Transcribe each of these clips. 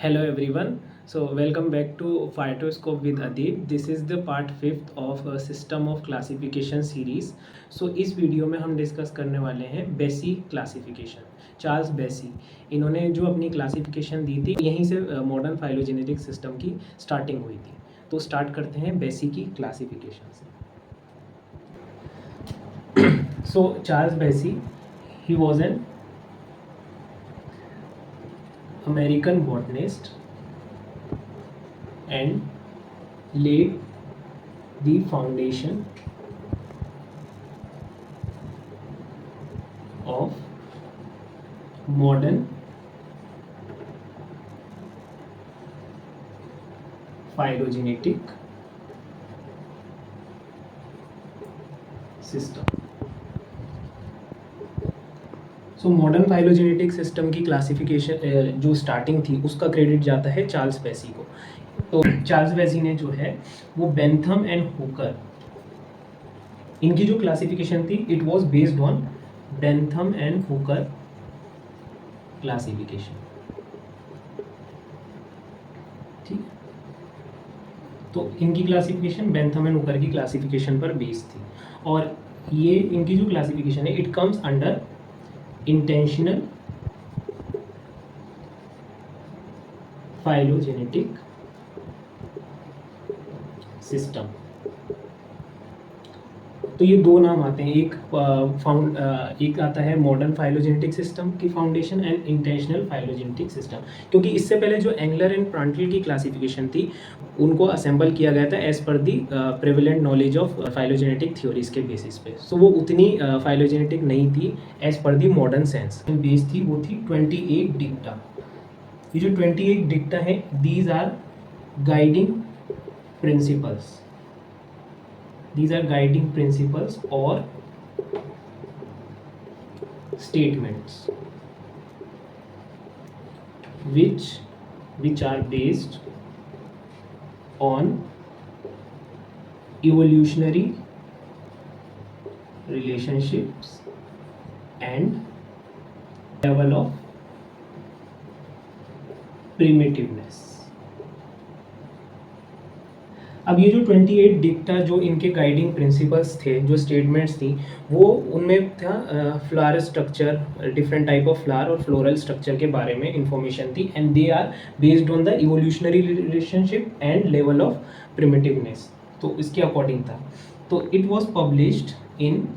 Hello everyone. So welcome back to Phytoscope with Adib. This is the part 5th of a system of classification series. So इस video में हम discuss करने वाले हैं बेसी classification. Charles बेसी इन्होंने जो अपनी क्लासिफिकेशन दी थी यहीं से मॉडर्न फाइलोजेनेटिक सिस्टम की स्टार्टिंग हुई थी. तो स्टार्ट करते हैं बेसी की क्लासिफिकेशन से. So Charles Bassey, he was an American botanist and laid the foundation of modern phylogenetic system. So modern phylogenetic system की क्लासिफिकेशन जो स्टार्टिंग थी उसका क्रेडिट जाता है चार्ल्स बेसी को. तो चार्ल्स बेसी ने जो है वो बेंथम एंड हुकर, इनकी जो क्लासिफिकेशन थी it was based on Bentham and Hooker classification. ठीक, तो इनकी क्लासिफिकेशन बेंथम एंड हुकर की क्लासिफिकेशन पर बेस्ड थी. और ये इनकी जो क्लासिफिकेशन है it comes under intentional phylogenetic system. तो ये दो नाम आते हैं, एक आता है मॉडर्न फाइलोजेनेटिक सिस्टम की foundation and intentional phylogenetic system. क्योंकि इससे पहले जो एंगलर एंड प्रांटल की क्लासिफिकेशन थी उनको असेंबल किया गया था as per the prevalent knowledge of phylogenetic theories के बेसिस पे. सो वो उतनी फाइलोजेनेटिक नहीं थी एज पर दी मॉडर्न साइंस. बेस थी वो थी 28 डिक्टा. ये जो 28 डिक्टा है these are guiding principles. These are guiding principles or statements which are based on evolutionary relationships and level of primitiveness. अब ये जो 28 डिक्टा जो इनके गाइडिंग प्रिंसिपल्स थे, जो स्टेटमेंट्स थी, वो उनमें था flower structure, different type of flower और फ्लोरल स्ट्रक्चर के बारे में इंफॉर्मेशन थी. And they are based on the evolutionary relationship and level of primitiveness. तो इसके अकॉर्डिंग था. तो it was published in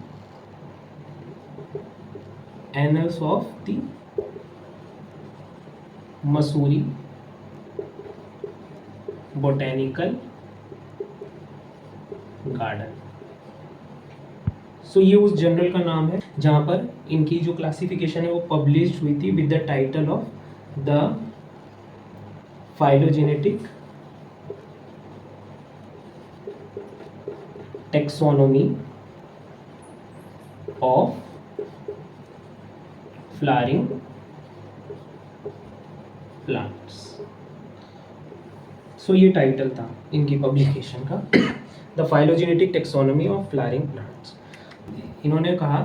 annals of the Missouri botanical garden. So ये उस जर्नल का नाम है जहां पर इनकी जो क्लासिफिकेशन है वो पब्लिश हुई थी with the title of the phylogenetic taxonomy of flowering plants. So ये टाइटल था इनकी पब्लिकेशन का, the phylogenetic taxonomy of flowering plants. इन्होंने कहा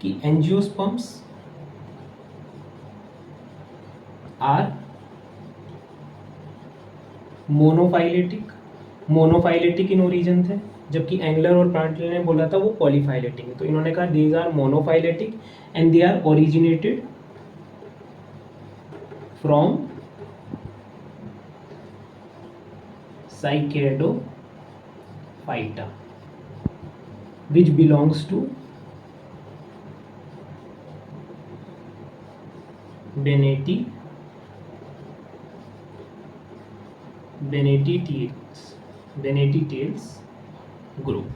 कि angiosperms are monophyletic in origin थे, जबकि एंगलर और प्रांटल ने बोला था वो पॉलीफाइलेटिक है. तो इन्होंने कहा these are monophyletic and they are originated from Psychedophyta, which belongs to Bennettitales group.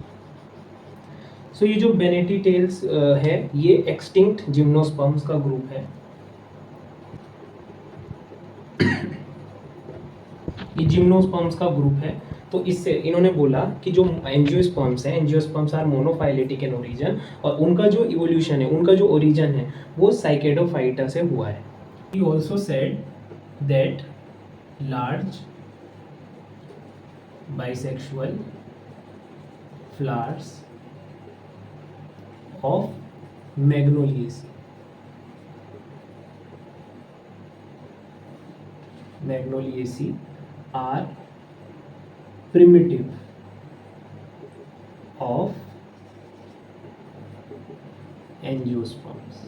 So ये जो बेनेटिटेल्स है ये एक्सटिंक्ट जिम्नोस्पर्म्स का ग्रुप है. ये जिम्नोस्पर्म्स का ग्रुप है. तो इससे इन्होंने बोला कि जो एंजियोस्पर्म्स हैं, angiosperms are monophyletic in origin, और उनका जो इवोल्यूशन है, उनका जो ओरिजिन है वो साइकेडोफाइटा से हुआ है. He also said that large bisexual flowers of Magnoliaceae Magnoliaceae are primitive of angiosperms.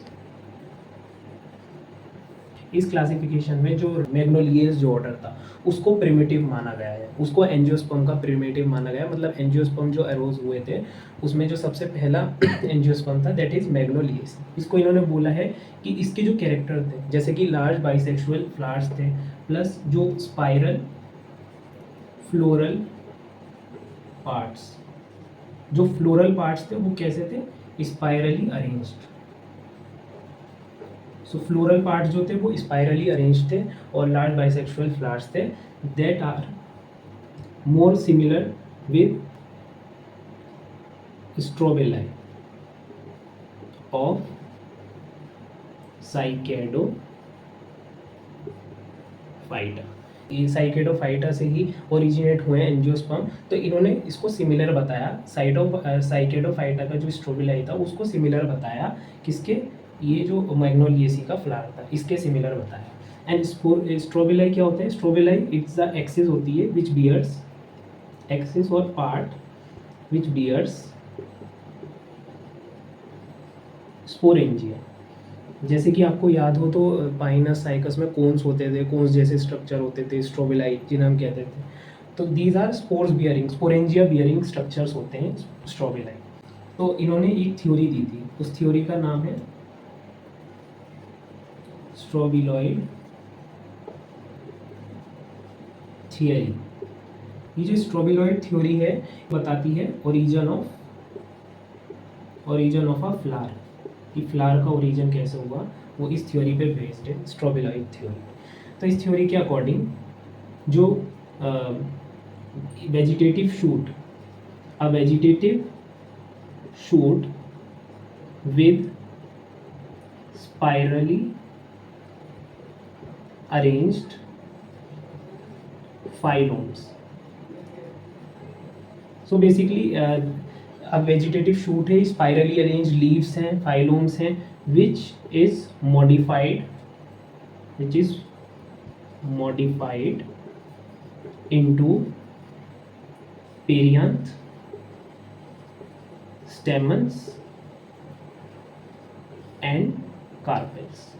इस क्लासिफिकेशन में जो मैग्नोलिएस जो ऑर्डर था उसको प्रिमिटिव माना गया है, उसको एंजियोस्पर्म का प्रिमिटिव माना गया है। मतलब एंजियोस्पर्म जो अरोज हुए थे उसमें जो सबसे पहला एंजियोस्पर्म था दैट इज मैग्नोलिएस। इसको इन्होंने बोला है कि इसके जो कैरेक्टर थे जैसे कि लार्ज बाइसेक्सुअल फ्लावर्स थे, प्लस जो स्पाइरल फ्लोरल पार्ट्स, जो फ्लोरल पार्ट्स थे वो कैसे थे, spirally arranged. So floral part जो थे वो स्पाइरली अरेंज थे और लार्ज बाइसेक्सुअल फ्लावर्स थे that are more similar with strobili of Cycadophyta. ये साइकेडोफाइटा से ही ओरिजिनेट हुए एंजियोस्पर्म, तो इन्होंने इसको सिमिलर बताया। साइकेडोफाइटा का जो स्ट्रोबेलाई था उसको सिमिलर बताया किसके, ये जो मैग्नोलिएसी का फ्लावर था इसके सिमिलर बताया। एंड स्ट्रोबेलाई क्या होता है, स्ट्रोबेलाई इट्स द एक्सिस होती है विच बियर्स, एक्सिस और पार्ट विच बियर्स स्पोरेंजिया। जैसे कि आपको याद हो तो पाइनस साइकस में कोन्स होते थे, कोन्स जैसे स्ट्रक्चर होते थे स्ट्रोबेलाई जिन्हें हम कहते थे। तो these are spores bearing, sporangia bearing structures होते हैं स्ट्रोबेलाई। तो इन्होंने एक थ्योरी दी थी, उस थ्योरी का नाम है स्ट्रोबिलॉइड थियरी। ये जो स्ट्रोबिलॉइड थ्योरी है बताती है ओरिजिन ऑफ अ फ्लावर, कि फ्लावर का ओरिजिन कैसे हुआ, वो इस थ्योरी पे बेस्ड है, स्ट्रोबिलॉइड थ्योरी। तो इस थ्योरी के अकॉर्डिंग जो vegetative shoot with spirally arranged phylomes. So basically अब वेजिटेटिव शूट है, स्पाइरली अरेंज लीव्स हैं, फाइलोम्स हैं, which is modified into perianth, stamens and carpels.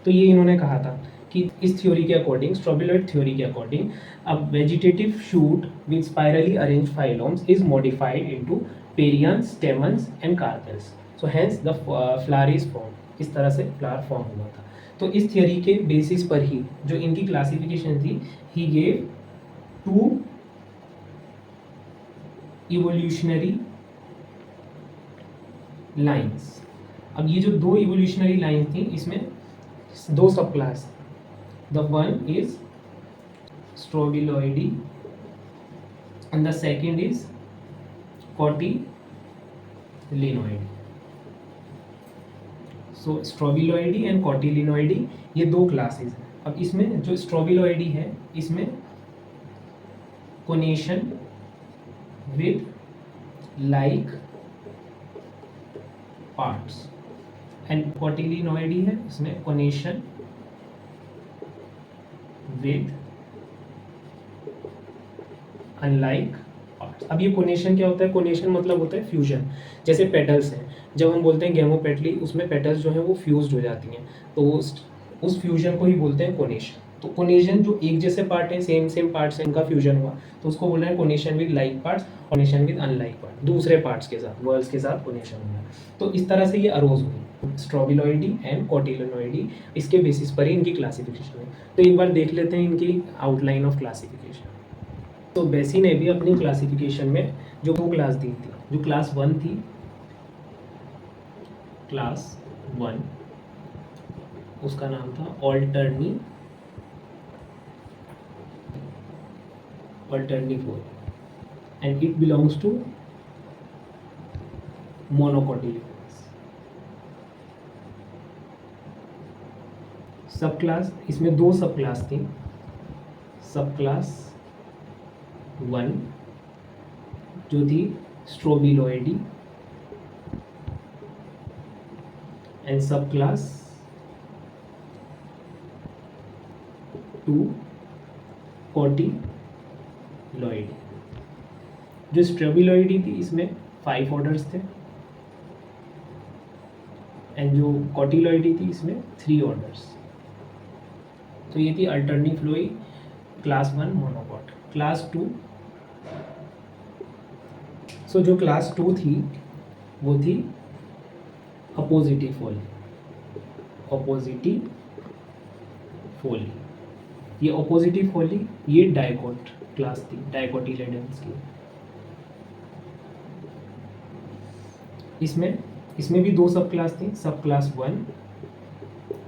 तो ये इन्होंने कहा था कि इस थ्योरी के अकॉर्डिंग, स्ट्रोबिलॉइड थ्योरी के अकॉर्डिंग, अब vegetative shoot with spirally arrange phylomes is modified into perianth, stamens and carpels. So hence the flower is form. इस तरह से फ्लावर फॉर्म हुआ था। तो इस थ्योरी के बेसिस पर ही जो इनकी क्लासिफिकेशन थी, ही गेव 2 इवोल्यूशनरी लाइंस। अब ये जो 2 इवोल्यूशनरी लाइंस थी इसमें 2 sub class, the one is strobiloideae and the second is cotyledonid. So strobiloideae and cotyloideae ये 2 क्लासेस हैं। अब इसमें जो स्ट्रोबिलॉइडी है इसमें कोनेशन विद लाइक पार्ट्स, एंड कॉटिलिनॉइडी है इसमें कोनेशन विद अनलाइक पार्ट्स। अब ये कोनेशन क्या होता है, कोनेशन मतलब होता है फ्यूजन। जैसे पेटल्स हैं, जब हम बोलते हैं गेमोपेटली, उसमें पेटल्स जो हैं वो फ्यूज्ड हो जाती हैं, तो उस फ्यूजन को ही बोलते हैं कोनेशन। तो कोनेशन जो एक जैसे पार्ट है, सेम पार्ट्स हैं, इनका फ्यूजन हुआ, तो उसको बोल रहे हैं connation with like parts, connation with unlike part, दूसरे पार्ट्स के साथ, वर्ल्स के साथ कोनेशन हुआ। तो इस तरह से ये अरोज हुई स्ट्रोबिलॉइडी एंड कॉटिलिनॉइडी। इसके बेसिस पर ही इनकी क्लासिफिकेशन है। तो एक बार देख लेते हैं इनकी आउटलाइन ऑफ क्लासिफिकेशन। तो बेसी ने भी अपनी क्लासिफिकेशन में जो 2 क्लास दी थी, जो क्लास 1 थी, क्लास 1 उसका नाम था ऑल्टर्निफोर एंड इट बिलोंग्स टू मोनोकोटिलिडोन्स। सब क्लास, इसमें 2 सब क्लास थी। सब क्लास 1 जो थी स्ट्रोबिलॉइडी एंड सब क्लास 2 कोटिलॉइडी। जो स्ट्रोबिलॉइडी थी इसमें 5 ऑर्डर्स थे, एंड जो कोटिलॉइडी थी इसमें 3 ऑर्डर्स। तो ये थी अल्टरनी फ्लोई क्लास 1 मोनोकॉट। क्लास 2, सो जो क्लास 2 थी वो थी अपोजिटिव फोली। अपोजिटिव फोली, ये अपोजिटिव फोली ये डाइकोट क्लास थी, डाइकोटिलेडन्स की। इसमें भी 2 सब क्लास थी। Sub class 1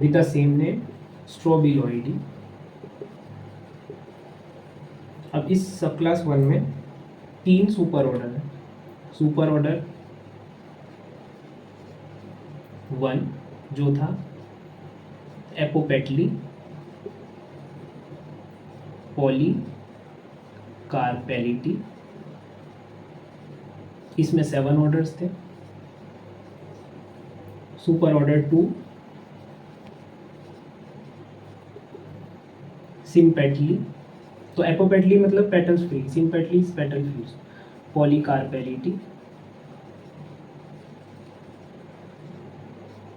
with the same name strobiloideae. अब इस सब क्लास 1 में 3 सुपर ऑर्डर है। सुपर ऑर्डर 1 जो था एपोपेटली पॉलीकार्पेलिटी, इसमें 7 ऑर्डर्स थे। सुपर ऑर्डर 2 सिम्पेटली, तो एपोपेटली मतलब पेटल्स फ्री, सिम्पेटली पेटल फ्यूज, पॉलीकार्पेलिटी,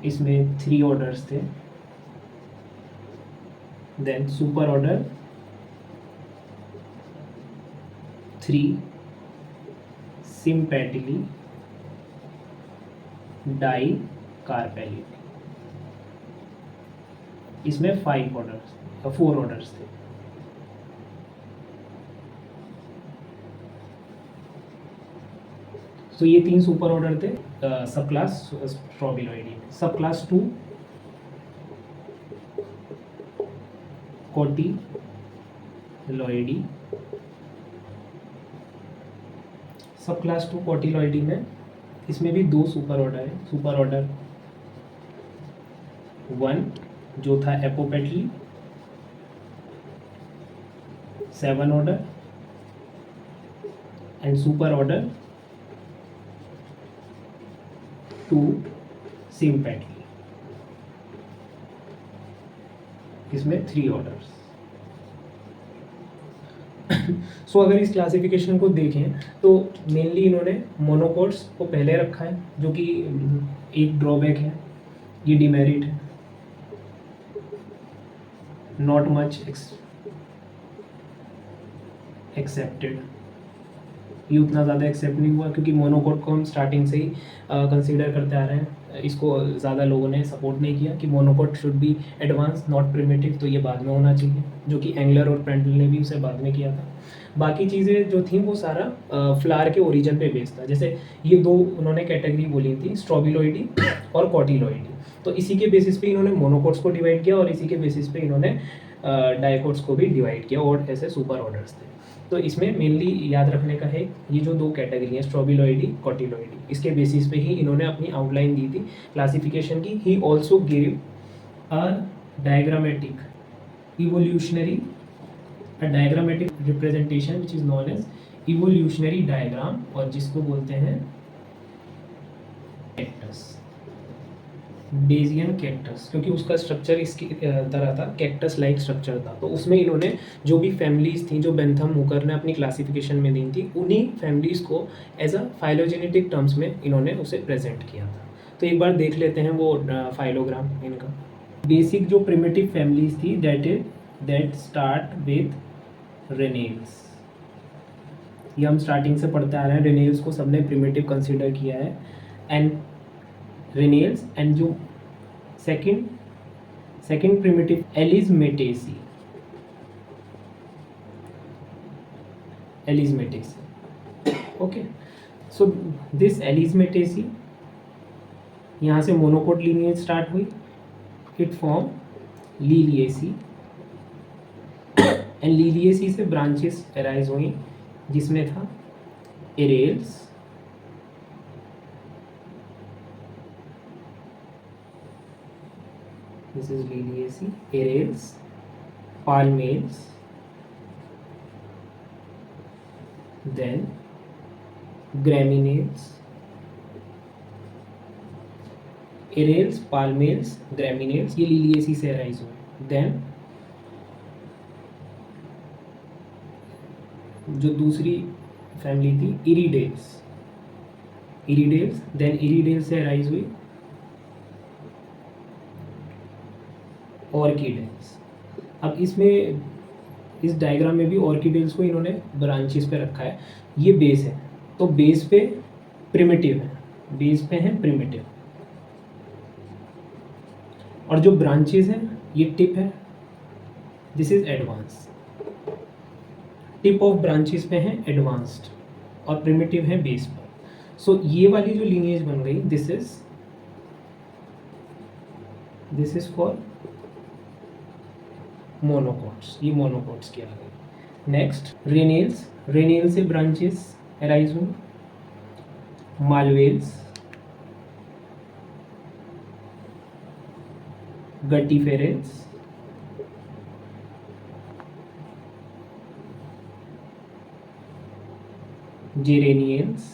इसमें 3 ऑर्डर्स थे। देन सुपर ऑर्डर 3 सिम्पेटली डाइकार्पेलिटी, इसमें 4 ऑर्डर्स थे। तो ये 3 सुपर ऑर्डर थे सब क्लास स्ट्रोबिलॉइडी में। सब क्लास 2 कोटिलॉइडी, सब क्लास 2 कोटिलॉइडी में इसमें भी 2 सुपर ऑर्डर है। सुपर ऑर्डर 1 जो था एपोपेटली, 7 ऑर्डर, एंड सुपर ऑर्डर 2 सिम्पेटली, इसमें 3 ऑर्डर्स। सो अगर इस क्लासिफिकेशन को देखें तो मेनली इन्होंने मोनोकोट्स को पहले रखा है, जो कि एक ड्रॉबैक है, ये डिमेरिट है, नॉट मच एक्सेप्टेड। ये उतना ज़्यादा एक्सेप्ट नहीं हुआ क्योंकि मोनोकोट को हम स्टार्टिंग से ही कंसीडर करते आ रहे हैं। इसको ज़्यादा लोगों ने सपोर्ट नहीं किया कि monocot should be advance not primitive, तो ये बाद में होना चाहिए, जो कि एंगलर और प्रेंटल ने भी उसे बाद में किया था। बाकी चीज़ें जो थी वो सारा फ्लावर के ओरिजिन पे बेस्ड था। जैसे ये 2 उन्होंने कैटेगरी बोली थी, स्ट्रोबिलॉइडी और कोटिलॉइडी, तो इसी के बेसिस पे इन्होंने मोनोकोट्स को डिवाइड किया और इसी के बेसिस पे इन्होंने डाइकोट्स को भी डिवाइड किया, और ऐसे सुपर ऑर्डर्स थे। तो इसमें मेनली याद रखने का है ये जो 2 कैटेगरी हैं स्ट्रोबिलॉइडी कोटिलॉइडी, इसके बेसिस पे ही इन्होंने अपनी आउटलाइन दी थी क्लासिफिकेशन की। He also give a diagrammatic evolutionary representation which is known as evolutionary diagram, और जिसको बोलते हैं कैक्टस, बेजियन कैक्टस, क्योंकि उसका स्ट्रक्चर इसकी तरह था, कैक्टस लाइक स्ट्रक्चर था। तो उसमें इन्होंने जो भी फैमिलीज थी जो बेंथम हुकर ने अपनी क्लासिफिकेशन में दी थी, उन्हीं फैमिलीज को एज अ फाइलोजेनेटिक टर्म्स में इन्होंने उसे प्रेजेंट किया था। तो एक बार देख लेते हैं वो फाइलोग्राम इनका। बेसिक जो प्रिमिटिव फैमिलीज थी दैट स्टार्ट विथ रेनेल्स, ये हम स्टार्टिंग से पढ़ते आ रहे हैं। रेनेल्स को सबने प्रिमिटिव कंसिडर किया है, एंड रेनेल्स, एंड जो second primitive Alismataceae, okay. So this Alismataceae, यहाँ से मोनोकोट लीनिएज स्टार्ट हुई, it form Liliaceae, and Liliaceae से ब्रांचेस अराइज हुई, जिसमें था Arales, this is Liliaceae, Aerials, Palmales, then Gramineals, Aerials, Palmales, Gramineals, ये Liliaceae से अराइज हुए। then जो दूसरी फैमिली थी इरिडेल्स, इरिडेल्स, देन इरिडेल्स से अराइज हुई ऑर्किडेल्स। अब इसमें इस डायग्राम में भी ऑर्किडेल्स को इन्होंने ब्रांचेस पे रखा है। ये बेस है, तो बेस पे प्रिमिटिव है, बेस पे है प्रिमिटिव, और जो ब्रांचेस हैं ये टिप है, this is advance. Tip of branches पे हैं एडवांस्ड और प्रिमिटिव है बेस पर। सो ये वाली जो लीनिएज बन गई दिस इज फॉर मोनोकॉट्स, ये मोनोकॉट्स की आ गई। नेक्स्ट रेनेल्स, रेनेल से ब्रांचेस अराइज हुई, मालवेल्स, गट्टीफेरेल्स, जेरेनियल्स,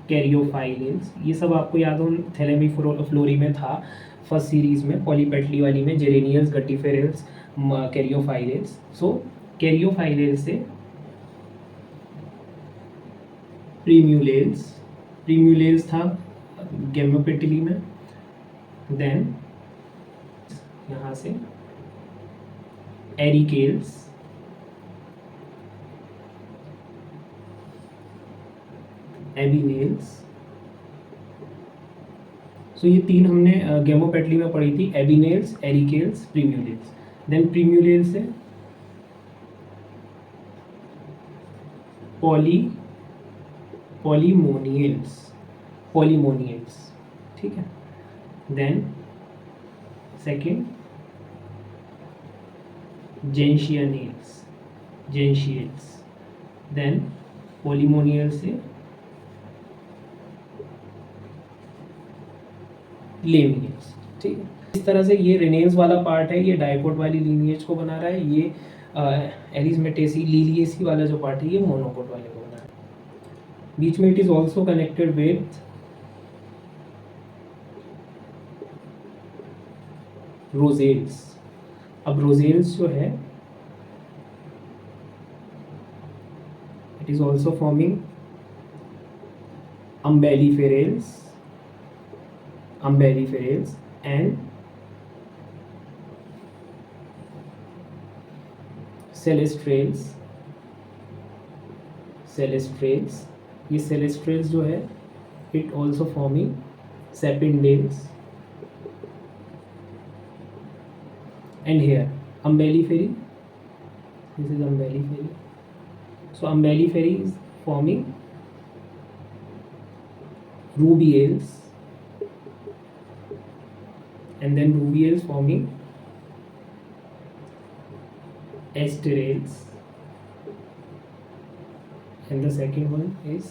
कैरियोफाइलेंस, ये सब आपको याद हो थैलेमी फ्लोरी में था फर्स्ट सीरीज में, पॉलीपेटली वाली में, जेरेनियल्स, गट्टीफेरेल्स, कैरियोफाइलेंस। सो कैरियोफाइलेंस से प्रीम्यूलेंस, प्रीम्यूलेंस था गैमोपेटली में, देन यहाँ से एरिकेल्स, एबिनेल्स। सो ये तीन हमने गैमोपेटली में पढ़ी थी, एबिनेल्स, एरिकेल्स, प्रीम्यूलेल्स। देन प्रीम्यूलेल्स से पॉलीमोनियल्स, पॉलीमोनियल्स, ठीक है। देन सेकेंड जेंशियनेल्स, जेंशियल्स, देन पॉलीमोनियल से लेमियल्स, ठीक है। इस तरह से ये रेनेल्स वाला पार्ट है, ये डायकोट वाली लीनिएज को बना रहा है, ये एरिथमेटेसी लिलिएसी वाला जो पार्ट है ये मोनोकोट वाले को बना रहा है। बीच में it is also connected with Rosales. अब रोजेल्स जो है it is also forming umbelliferales, umbelliferales and celestrales, celestrales, ये celestrales जो है it also forming sapindales and here umbelliferae, this is umbelliferae, so umbelliferae is forming rubiales and then rubiales forming esterales and the second one is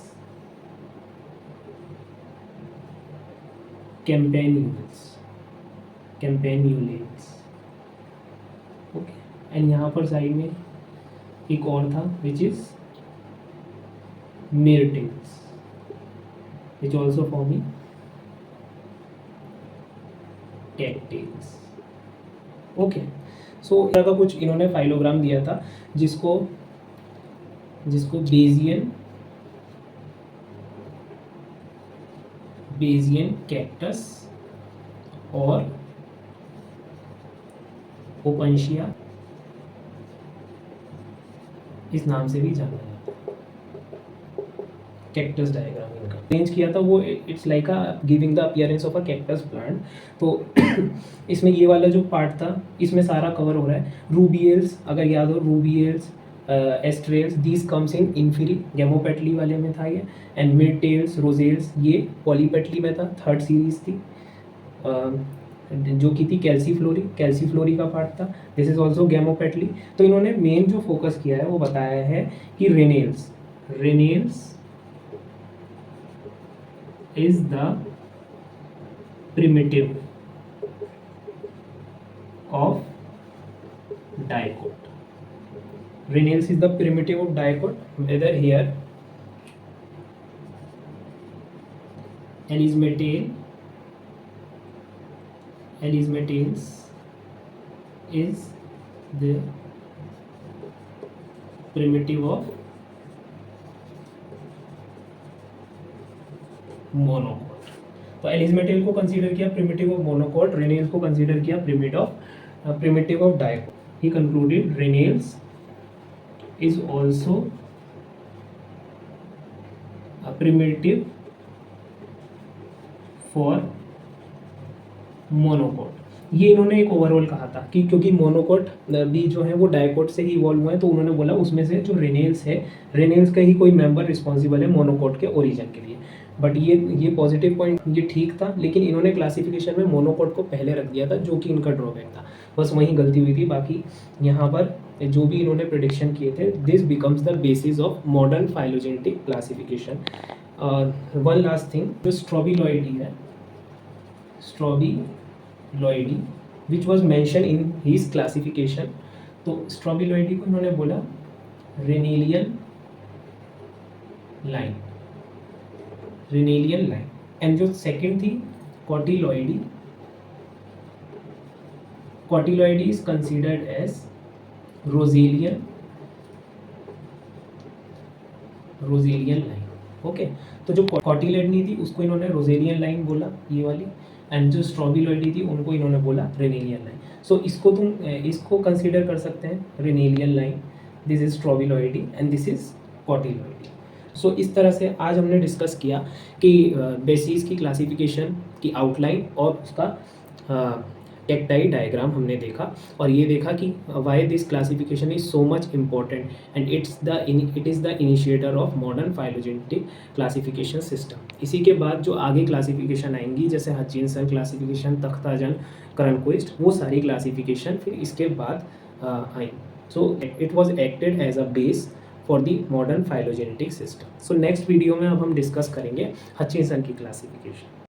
campanules, campanulates, okay। and यहाँ पर side में एक और था which is myrtles which also forming cattails, okay. So इस तरह का कुछ इन्होंने फाइलोग्राम दिया था जिसको बेजियन कैक्टस और ओपनशिया इस नाम से भी जाना जाता है। कैक्टस डायग्राम इनका अरेंज किया था वो, it's like a giving the appearance of a cactus plant. तो इसमें ये वाला जो पार्ट था इसमें सारा कवर हो रहा है। रूबियल्स अगर याद हो, रूबियल्स, एस्ट्रेल्स, दीज कम्स इन इंफीरी, गैमोपेटली वाले में था ये, एंड मिडटेल्स, रोजेल्स ये पॉलीपेटली में था, थर्ड सीरीज थी जो की थी कैल्सीफ्लोरी का पार्ट था, दिस इज ऑल्सो गैमोपेटली। तो इन्होंने मेन जो फोकस किया है वो बताया है कि रेनेल्स is the primitive of dicot. Renales is the primitive of dicot, whether here N is methyl, Alismatales is the primitive of monocot. तो एलिजमेटिल को कंसीडर किया प्रिमिटिव ऑफ मोनोकॉट, रेनेल्स को कंसीडर किया primitive of dicot. He concluded रेनेल्स is also a primitive for monocot. ये इन्होंने एक overall कहा था कि क्योंकि मोनोकॉट भी जो है वो डायकॉट से ही इवॉल्व हुए हैं, तो उन्होंने बोला उसमें से जो रेनेल्स है, रेनेल्स का ही कोई मेंबर रिस्पॉन्सिबल है मोनोकॉट के ओरिजिन के लिए। बट ये पॉजिटिव पॉइंट ये ठीक था, लेकिन इन्होंने क्लासिफिकेशन में मोनोकॉट को पहले रख दिया था, जो कि इनका ड्रॉबैक था। बस वहीं गलती हुई थी। बाकी यहाँ पर जो भी इन्होंने प्रिडिक्शन किए थे, this becomes the basis of modern phylogenetic classification. One last thing, जो स्ट्रॉबिलॉइडी है, strobiloideae which was mention in his classification. तो स्ट्रॉबिलॉइडी को इन्होंने बोला Ranalian line, Ranalian line. And जो सेकंड थी cotyloideae, cotyloideae is considered as Rosalian line. Okay, तो जो कॉटिलॉइडी थी उसको इन्होंने रोजेलियन लाइन बोला, ये वाली, एंड जो स्ट्रॉबिलॉइडी थी उनको इन्होंने बोला रेनेलियन लाइन। सो इसको कंसीडर कर सकते हैं Ranalian line, this is strobiloideae and this is cotyloideae. So इस तरह से आज हमने डिस्कस किया कि बेसिस की क्लासिफिकेशन की आउटलाइन और उसका टेक्टाइल डायग्राम हमने देखा, और ये देखा कि why this classification is so much important and it is the initiator of modern phylogenetic classification system. इसी के बाद जो आगे क्लासिफिकेशन आएंगी, जैसे हचिंसन क्लासिफिकेशन, तख्ताजन, क्रनक्विस्ट, वो सारी क्लासिफिकेशन फिर इसके बाद आई। So it was accepted as a base for the modern phylogenetic system. So next video में अब हम डिस्कस करेंगे हचिंसन की क्लासिफिकेशन।